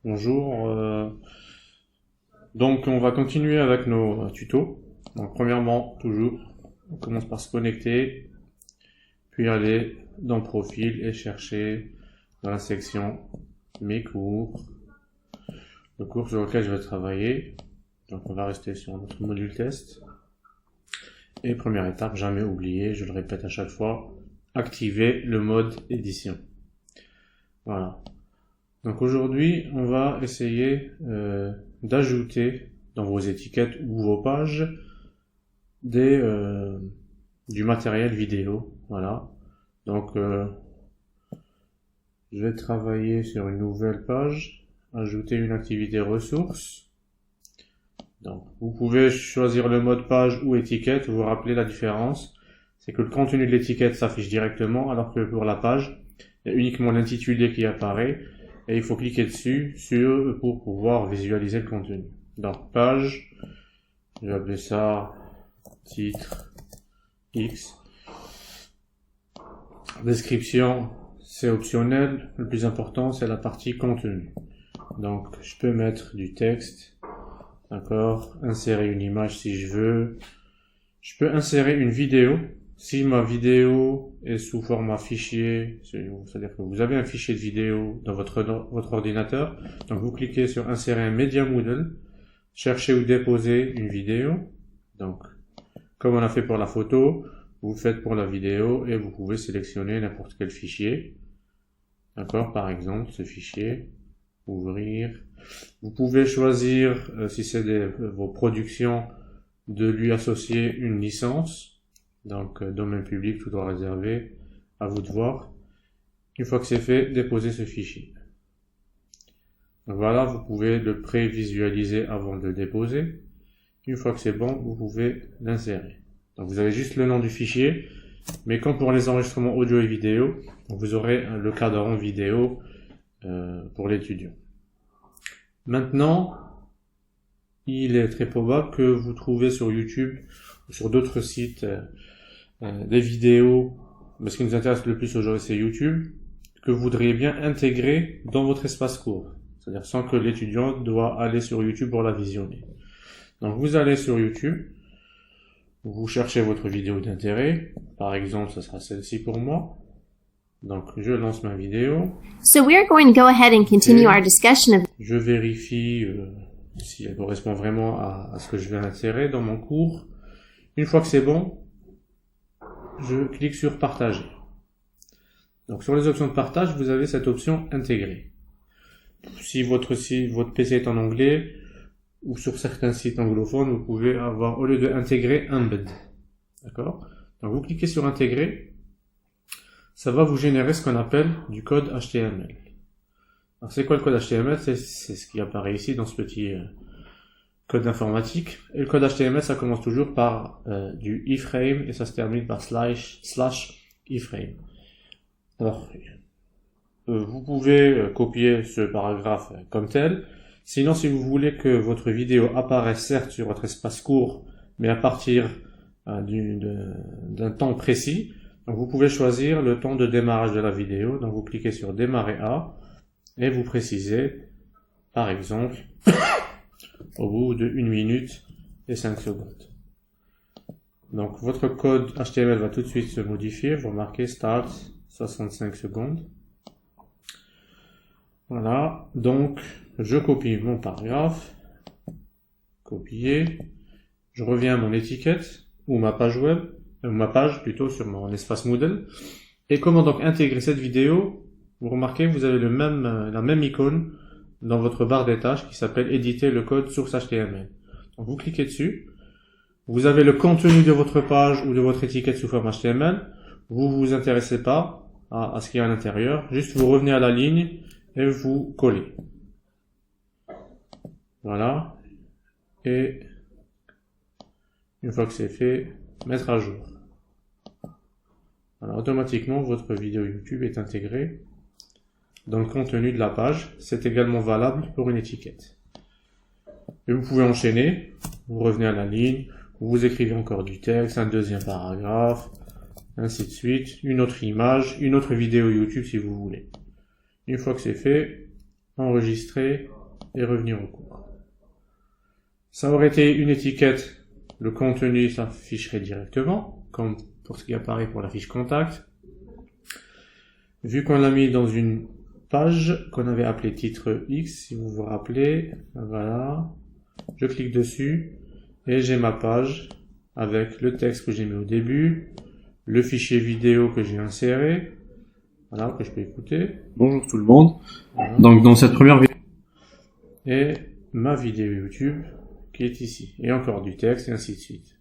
Bonjour. Donc on va continuer avec nos tutos. Donc premièrement, toujours, on commence par se connecter, puis aller dans Profil et chercher dans la section Mes cours, le cours sur lequel je vais travailler. Donc on va rester sur notre module test. Et première étape, jamais oublier, je le répète à chaque fois, activer le mode édition. Voilà. Donc aujourd'hui, on va essayer d'ajouter dans vos étiquettes ou vos pages du matériel vidéo. Voilà. Donc je vais travailler sur une nouvelle page, ajouter une activité ressources. Donc vous pouvez choisir le mode page ou étiquette. Vous vous rappelez la différence, c'est que le contenu de l'étiquette s'affiche directement, alors que pour la page, il y a uniquement l'intitulé qui apparaît. Et il faut cliquer dessus pour pouvoir visualiser le contenu. Donc page, je vais appeler ça titre X. Description, c'est optionnel. Le plus important, c'est la partie contenu. Donc je peux mettre du texte, d'accord, insérer une image si je veux. Je peux insérer une vidéo. Si ma vidéo est sous format fichier, c'est-à-dire que vous avez un fichier de vidéo dans votre ordinateur, donc vous cliquez sur insérer un Media Moodle, cherchez ou déposer une vidéo. Donc, comme on a fait pour la photo, vous faites pour la vidéo et vous pouvez sélectionner n'importe quel fichier. D'accord, par exemple, ce fichier, ouvrir. Vous pouvez choisir, si c'est vos productions, de lui associer une licence. Donc, domaine public, tout droit réservé, à vous de voir. Une fois que c'est fait, déposez ce fichier. Donc voilà, vous pouvez le prévisualiser avant de le déposer. Une fois que c'est bon, vous pouvez l'insérer. Donc vous avez juste le nom du fichier, mais comme pour les enregistrements audio et vidéo, vous aurez le cadran vidéo pour l'étudiant. Maintenant, il est très probable que vous trouvez sur YouTube ou sur d'autres sites des vidéos, mais ce qui nous intéresse le plus aujourd'hui c'est YouTube, que vous voudriez bien intégrer dans votre espace cours, c'est-à-dire sans que l'étudiant doit aller sur YouTube pour la visionner. Donc vous allez sur YouTube, vous cherchez votre vidéo d'intérêt, par exemple ce sera celle-ci pour moi, donc je lance ma vidéo. So we are going to go ahead and continue our discussion of. Je vérifie si elle correspond vraiment à ce que je vais insérer dans mon cours. Une fois que c'est bon, je clique sur partager. Donc sur les options de partage, vous avez cette option intégrer. Si votre PC est en anglais ou sur certains sites anglophones, vous pouvez avoir, au lieu de intégrer, embed. D'accord? Donc vous cliquez sur intégrer. Ça va vous générer ce qu'on appelle du code HTML. Alors c'est quoi le code HTML? C'est ce qui apparaît ici dans ce petit code informatique. Et le code HTML, ça commence toujours par du iframe et ça se termine par slash iframe. Alors, vous pouvez copier ce paragraphe comme tel. Sinon, si vous voulez que votre vidéo apparaisse certes sur votre espace court, mais à partir d'un temps précis, donc vous pouvez choisir le temps de démarrage de la vidéo. Donc vous cliquez sur démarrer à et vous précisez, par exemple, au bout de 1 minute et 5 secondes. Donc votre code HTML va tout de suite se modifier. Vous remarquez start 65 secondes. Voilà. Donc je copie mon paragraphe. Copier. Je reviens à mon étiquette ou ma page web, ma page plutôt sur mon espace Moodle. Et comment donc intégrer cette vidéo? Vous remarquez, vous avez la même icône dans votre barre des tâches qui s'appelle éditer le code source HTML. Donc vous cliquez dessus. Vous avez le contenu de votre page ou de votre étiquette sous forme HTML. Vous vous intéressez pas à ce qu'il y a à l'intérieur. Juste vous revenez à la ligne et vous collez. Voilà. Et une fois que c'est fait, mettre à jour. Alors automatiquement votre vidéo YouTube est intégrée dans le contenu de la page. C'est également valable pour une étiquette. Et vous pouvez enchaîner, vous revenez à la ligne, vous écrivez encore du texte, un deuxième paragraphe, ainsi de suite, une autre image, une autre vidéo YouTube si vous voulez. Une fois que c'est fait, enregistrer et revenir au cours. Ça aurait été une étiquette, le contenu s'afficherait directement, comme pour ce qui apparaît pour la fiche contact. Vu qu'on l'a mis dans une page qu'on avait appelée titre X, si vous vous rappelez, voilà, je clique dessus et j'ai ma page avec le texte que j'ai mis au début, le fichier vidéo que j'ai inséré, voilà, que je peux écouter. Bonjour tout le monde. Voilà. Donc dans cette première vidéo, Et ma vidéo YouTube qui est ici. Et encore du texte et ainsi de suite.